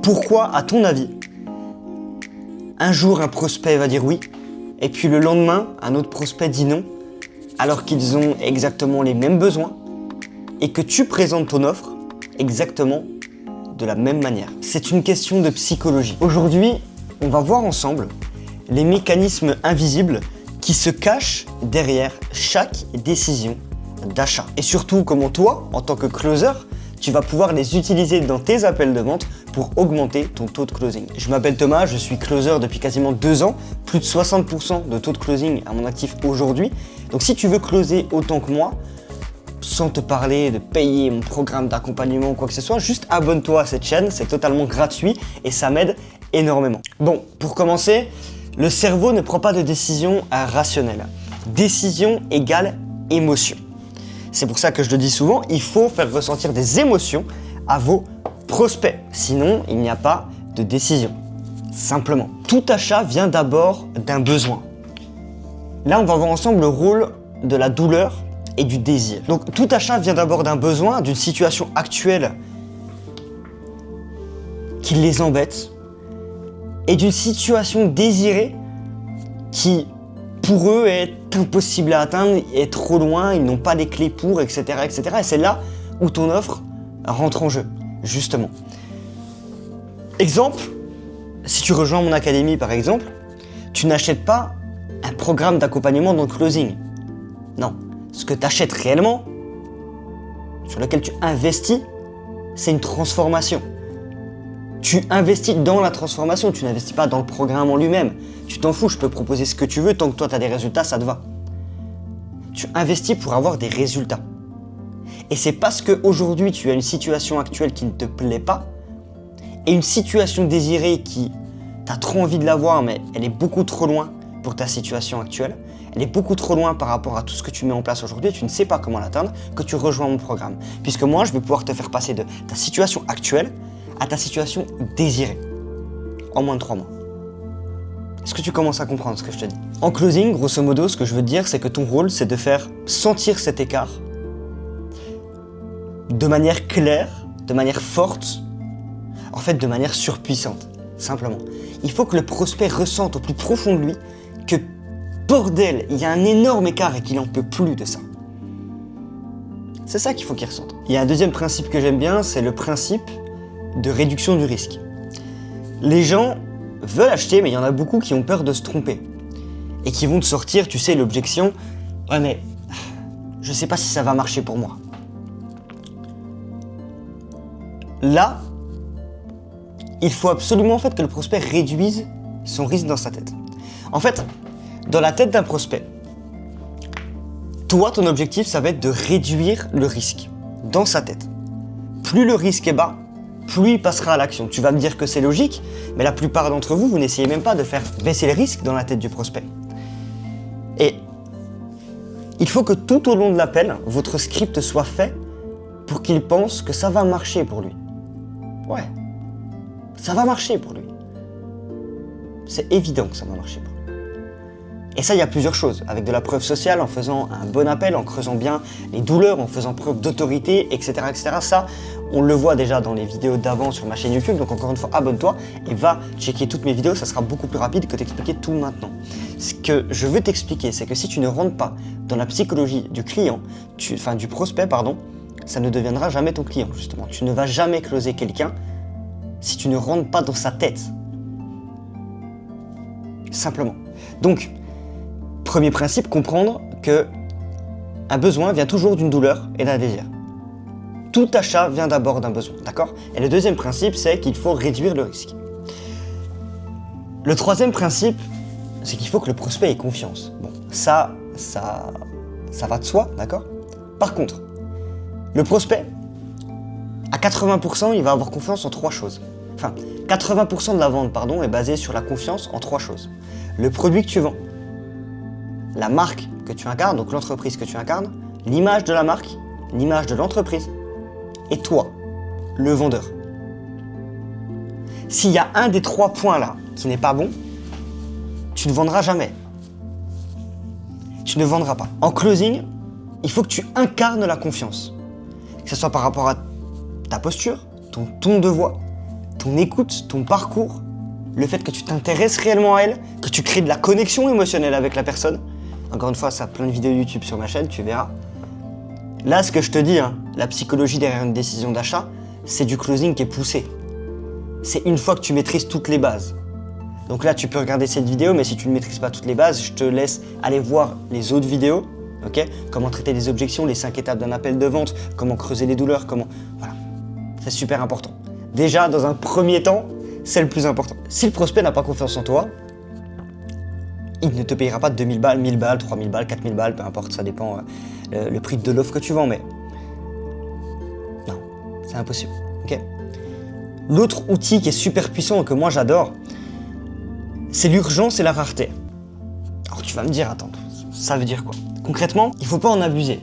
Pourquoi, à ton avis, un jour un prospect va dire oui, et puis le lendemain, un autre prospect dit non, alors qu'ils ont exactement les mêmes besoins, et que tu présentes ton offre exactement de la même manière? C'est une question de psychologie. Aujourd'hui, on va voir ensemble les mécanismes invisibles qui se cachent derrière chaque décision d'achat. Et surtout, comment toi, en tant que closer, tu vas pouvoir les utiliser dans tes appels de vente pour augmenter ton taux de closing. Je m'appelle Thomas, je suis closer depuis quasiment 2 ans, plus de 60% de taux de closing à mon actif aujourd'hui. Donc si tu veux closer autant que moi, sans te parler de payer mon programme d'accompagnement ou quoi que ce soit, juste abonne-toi à cette chaîne, c'est totalement gratuit et ça m'aide énormément. Bon, pour commencer, le cerveau ne prend pas de décision rationnelle. Décision égale émotion. C'est pour ça que je le dis souvent, il faut faire ressentir des émotions à vos prospects. Sinon, il n'y a pas de décision. Simplement. Tout achat vient d'abord d'un besoin. Là, on va voir ensemble le rôle de la douleur et du désir. Donc, tout achat vient d'abord d'un besoin, d'une situation actuelle qui les embête et d'une situation désirée qui, pour eux, est impossible à atteindre, est trop loin, ils n'ont pas les clés pour, etc., etc. Et c'est là où ton offre rentre en jeu, justement. Exemple, si tu rejoins mon académie, par exemple, tu n'achètes pas un programme d'accompagnement dans le closing. Non. Ce que tu achètes réellement, sur lequel tu investis, c'est une transformation. Tu investis dans la transformation, tu n'investis pas dans le programme en lui-même. Tu t'en fous, je peux proposer ce que tu veux, tant que toi tu as des résultats, ça te va. Tu investis pour avoir des résultats. Et c'est parce qu'aujourd'hui tu as une situation actuelle qui ne te plaît pas, et une situation désirée qui t'as trop envie de l'avoir, mais elle est beaucoup trop loin pour ta situation actuelle. Elle est beaucoup trop loin par rapport à tout ce que tu mets en place aujourd'hui et tu ne sais pas comment l'atteindre, que tu rejoins mon programme. Puisque moi, je vais pouvoir te faire passer de ta situation actuelle à ta situation désirée en moins de 3 mois. Est-ce que tu commences à comprendre ce que je te dis? En closing, grosso modo, ce que je veux te dire, c'est que ton rôle, c'est de faire sentir cet écart de manière claire, de manière forte, en fait de manière surpuissante, simplement. Il faut que le prospect ressente au plus profond de lui que bordel, il y a un énorme écart et qu'il n'en peut plus de ça. C'est ça qu'il faut qu'il ressente. Il y a un deuxième principe que j'aime bien, c'est le principe de réduction du risque. Les gens veulent acheter, mais il y en a beaucoup qui ont peur de se tromper. Et qui vont te sortir, tu sais, l'objection « Ouais, mais je sais pas si ça va marcher pour moi. » Là, il faut absolument en fait que le prospect réduise son risque dans sa tête. En fait, dans la tête d'un prospect, toi, ton objectif, ça va être de réduire le risque dans sa tête. Plus le risque est bas, plus il passera à l'action. Tu vas me dire que c'est logique, mais la plupart d'entre vous, vous n'essayez même pas de faire baisser le risque dans la tête du prospect. Et il faut que tout au long de l'appel, votre script soit fait pour qu'il pense que ça va marcher pour lui. Ouais, ça va marcher pour lui. C'est évident que ça va marcher pour lui. Et ça, il y a plusieurs choses. Avec de la preuve sociale, en faisant un bon appel, en creusant bien les douleurs, en faisant preuve d'autorité, etc., etc. Ça, on le voit déjà dans les vidéos d'avant sur ma chaîne YouTube. Donc encore une fois, abonne-toi et va checker toutes mes vidéos. Ça sera beaucoup plus rapide que t'expliquer tout maintenant. Ce que je veux t'expliquer, c'est que si tu ne rentres pas dans la psychologie du client, du prospect, pardon, ça ne deviendra jamais ton client, justement. Tu ne vas jamais closer quelqu'un si tu ne rentres pas dans sa tête. Simplement. Donc, premier principe, comprendre que un besoin vient toujours d'une douleur et d'un désir. Tout achat vient d'abord d'un besoin, d'accord? Et le deuxième principe, c'est qu'il faut réduire le risque. Le troisième principe, c'est qu'il faut que le prospect ait confiance. Bon, ça va de soi, d'accord? Par contre, le prospect, à 80%, il va avoir confiance en 3 choses. Enfin, 80% de la vente, est basée sur la confiance en 3 choses. Le produit que tu vends, la marque que tu incarnes, donc l'entreprise que tu incarnes, l'image de la marque, l'image de l'entreprise, et toi, le vendeur. S'il y a un des 3 points là qui n'est pas bon, tu ne vendras jamais. Tu ne vendras pas. En closing, il faut que tu incarnes la confiance. Que ce soit par rapport à ta posture, ton ton de voix, ton écoute, ton parcours, le fait que tu t'intéresses réellement à elle, que tu crées de la connexion émotionnelle avec la personne. Encore une fois, ça a plein de vidéos YouTube sur ma chaîne, tu verras. Là, ce que je te dis, la psychologie derrière une décision d'achat, c'est du closing qui est poussé. C'est une fois que tu maîtrises toutes les bases. Donc là, tu peux regarder cette vidéo, mais si tu ne maîtrises pas toutes les bases, je te laisse aller voir les autres vidéos. Ok ? Comment traiter les objections, les 5 étapes d'un appel de vente, comment creuser les douleurs, comment... Voilà, c'est super important. Déjà, dans un premier temps, c'est le plus important. Si le prospect n'a pas confiance en toi, il ne te payera pas 2000 balles, 1000 balles, 3000 balles, 4000 balles, peu importe, ça dépend le prix de l'offre que tu vends, mais... Non, c'est impossible, ok ? L'autre outil qui est super puissant et que moi j'adore, c'est l'urgence et la rareté. Alors tu vas me dire, attends, ça veut dire quoi ? Concrètement, il ne faut pas en abuser.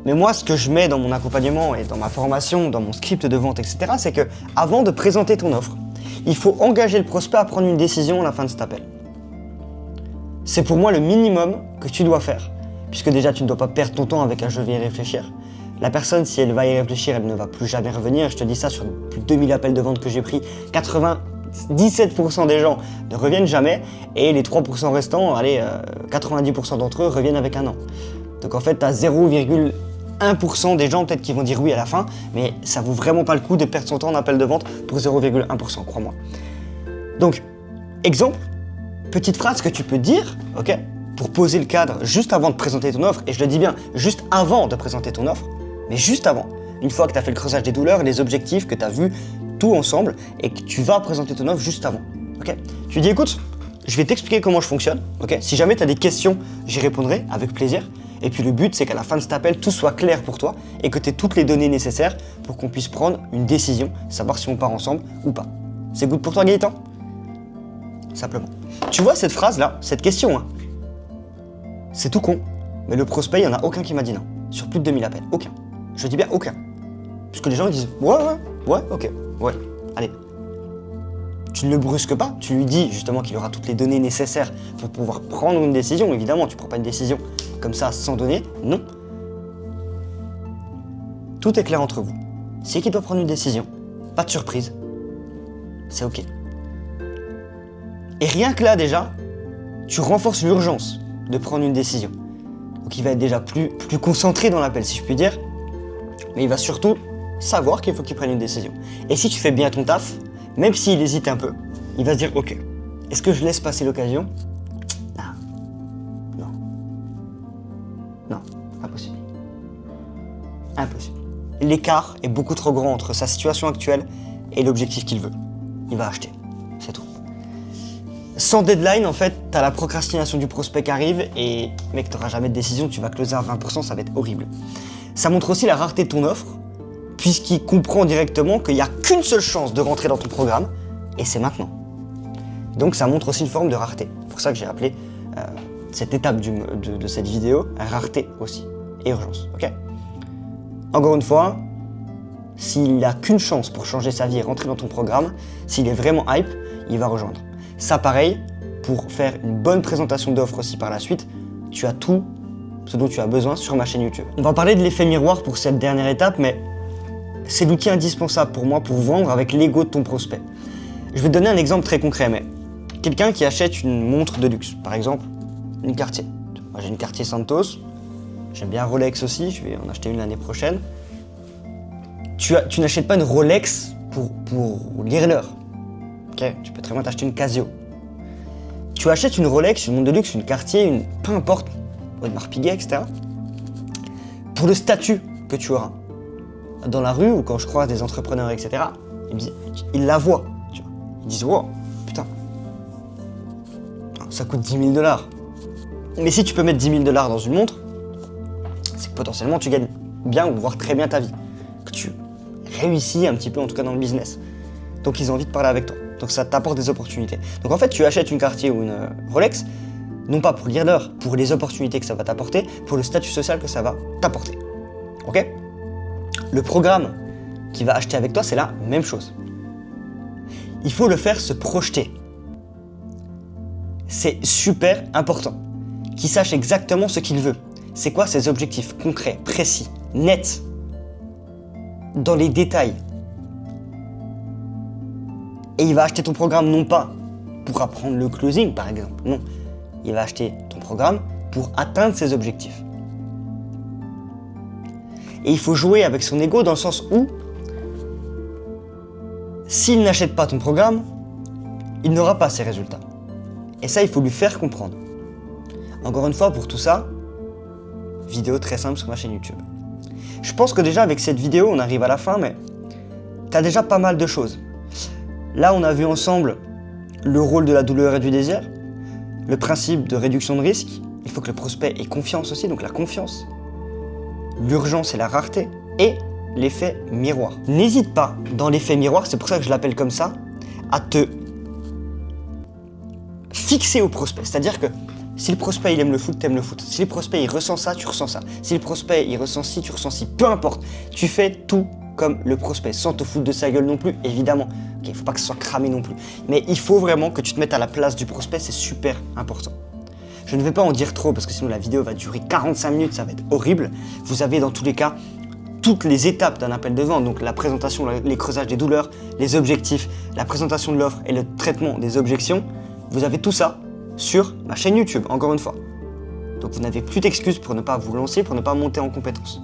Mais moi, ce que je mets dans mon accompagnement et dans ma formation, dans mon script de vente, etc., c'est que avant de présenter ton offre, il faut engager le prospect à prendre une décision à la fin de cet appel. C'est pour moi le minimum que tu dois faire, puisque déjà tu ne dois pas perdre ton temps avec un « je vais y réfléchir ». La personne, si elle va y réfléchir, elle ne va plus jamais revenir. Je te dis ça sur plus de 2000 appels de vente que j'ai pris. 97% des gens ne reviennent jamais et les 3% restants, 90% d'entre eux reviennent avec un an. Donc en fait, tu as 0,1% des gens peut-être qui vont dire oui à la fin, mais ça vaut vraiment pas le coup de perdre son temps en appel de vente pour 0,1%, crois-moi. Donc, exemple, petite phrase que tu peux dire, ok, pour poser le cadre juste avant de présenter ton offre, et je le dis bien, juste avant de présenter ton offre, mais juste avant, une fois que tu as fait le creusage des douleurs, les objectifs, que tu as vu tout ensemble, et que tu vas présenter ton offre juste avant, ok. Tu dis, écoute, je vais t'expliquer comment je fonctionne, ok. Si jamais tu as des questions, j'y répondrai avec plaisir. Et puis le but, c'est qu'à la fin de cet appel, tout soit clair pour toi et que tu aies toutes les données nécessaires pour qu'on puisse prendre une décision, savoir si on part ensemble ou pas. C'est good pour toi, Gaëtan ? Simplement. Tu vois cette phrase-là, cette question, c'est tout con, mais le prospect, il n'y en a aucun qui m'a dit non. Sur plus de 2000 appels, aucun. Je dis bien aucun. Puisque les gens ils disent ouais, ok, ouais, allez. Tu ne le brusques pas, tu lui dis justement qu'il aura toutes les données nécessaires pour pouvoir prendre une décision. Évidemment, tu ne prends pas une décision comme ça sans données, non. Tout est clair entre vous. Si qu'il doit prendre une décision, pas de surprise, c'est ok. Et rien que là déjà, tu renforces l'urgence de prendre une décision. Donc il va être déjà plus concentré dans l'appel, si je puis dire, mais il va surtout savoir qu'il faut qu'il prenne une décision. Et si tu fais bien ton taf, même s'il hésite un peu, il va se dire « Ok, est-ce que je laisse passer l'occasion ?» Non, impossible. Impossible. L'écart est beaucoup trop grand entre sa situation actuelle et l'objectif qu'il veut. Il va acheter, c'est tout. Sans deadline, en fait, t'as la procrastination du prospect qui arrive et mec, t'auras jamais de décision, tu vas closer à 20%, ça va être horrible. Ça montre aussi la rareté de ton offre, puisqu'il comprend directement qu'il n'y a qu'une seule chance de rentrer dans ton programme, et c'est maintenant. Donc ça montre aussi une forme de rareté. C'est pour ça que j'ai appelé cette étape de cette vidéo rareté aussi, et urgence, ok ? Encore une fois, s'il n'a qu'une chance pour changer sa vie et rentrer dans ton programme, s'il est vraiment hype, il va rejoindre. Ça pareil, pour faire une bonne présentation d'offre aussi par la suite, tu as tout ce dont tu as besoin sur ma chaîne YouTube. On va parler de l'effet miroir pour cette dernière étape, mais c'est l'outil indispensable pour moi pour vendre avec l'ego de ton prospect. Je vais te donner un exemple très concret, mais quelqu'un qui achète une montre de luxe, par exemple, une Cartier. Moi j'ai une Cartier Santos, j'aime bien Rolex aussi, je vais en acheter une l'année prochaine. Tu n'achètes pas une Rolex pour lire l'heure. Okay, tu peux très bien t'acheter une Casio. Tu achètes une Rolex, une montre de luxe, une Cartier, peu importe, une marque Piguet, etc. Pour le statut que tu auras. Dans la rue ou quand je croise des entrepreneurs, etc., ils la voient. Tu vois. Ils disent « Wow, putain, ça coûte 10 000 $. » Mais si tu peux mettre 10 000 $ dans une montre, c'est que potentiellement tu gagnes bien ou voire très bien ta vie. Que tu réussis un petit peu, en tout cas dans le business. Donc ils ont envie de parler avec toi. Donc ça t'apporte des opportunités. Donc en fait, tu achètes une Cartier ou une Rolex, non pas pour lire l'heure, pour les opportunités que ça va t'apporter, pour le statut social que ça va t'apporter. Ok ? Le programme qui va acheter avec toi, c'est la même chose. Il faut le faire se projeter. C'est super important. Qu'il sache exactement ce qu'il veut. C'est quoi ses objectifs concrets, précis, nets, dans les détails. Et il va acheter ton programme non pas pour apprendre le closing par exemple, non. Il va acheter ton programme pour atteindre ses objectifs. Et il faut jouer avec son ego dans le sens où s'il n'achète pas ton programme, il n'aura pas ses résultats. Et ça, il faut lui faire comprendre. Encore une fois, pour tout ça, vidéo très simple sur ma chaîne YouTube. Je pense que déjà avec cette vidéo, on arrive à la fin, mais tu as déjà pas mal de choses. Là, on a vu ensemble le rôle de la douleur et du désir, le principe de réduction de risque. Il faut que le prospect ait confiance aussi, donc la confiance, l'urgence et la rareté, et l'effet miroir. N'hésite pas, dans l'effet miroir, c'est pour ça que je l'appelle comme ça, à te fixer au prospect. C'est-à-dire que si le prospect il aime le foot, t'aimes le foot. Si le prospect il ressent ça, tu ressens ça. Si le prospect il ressent ci, tu ressens ci. Peu importe, tu fais tout comme le prospect, sans te foutre de sa gueule non plus, évidemment. Il faut pas que ce soit cramé non plus. Mais il faut vraiment que tu te mettes à la place du prospect, c'est super important. Je ne vais pas en dire trop parce que sinon la vidéo va durer 45 minutes, ça va être horrible. Vous avez dans tous les cas toutes les étapes d'un appel de vente, donc la présentation, les creusages des douleurs, les objectifs, la présentation de l'offre et le traitement des objections. Vous avez tout ça sur ma chaîne YouTube, encore une fois. Donc vous n'avez plus d'excuses pour ne pas vous lancer, pour ne pas monter en compétences.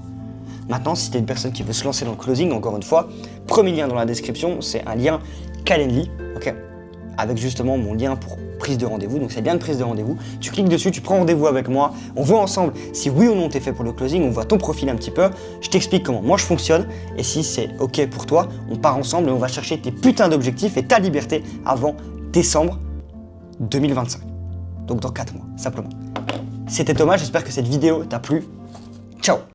Maintenant, si tu es une personne qui veut se lancer dans le closing, encore une fois, premier lien dans la description, c'est un lien Calendly, ok, avec justement mon lien pour prise de rendez-vous. Donc c'est bien de prise de rendez-vous. Tu cliques dessus, tu prends rendez-vous avec moi. On voit ensemble si oui ou non tu es fait pour le closing. On voit ton profil un petit peu. Je t'explique comment moi je fonctionne. Et si c'est ok pour toi, on part ensemble et on va chercher tes putains d'objectifs et ta liberté avant décembre 2025. Donc dans 4 mois, simplement. C'était Thomas, j'espère que cette vidéo t'a plu. Ciao!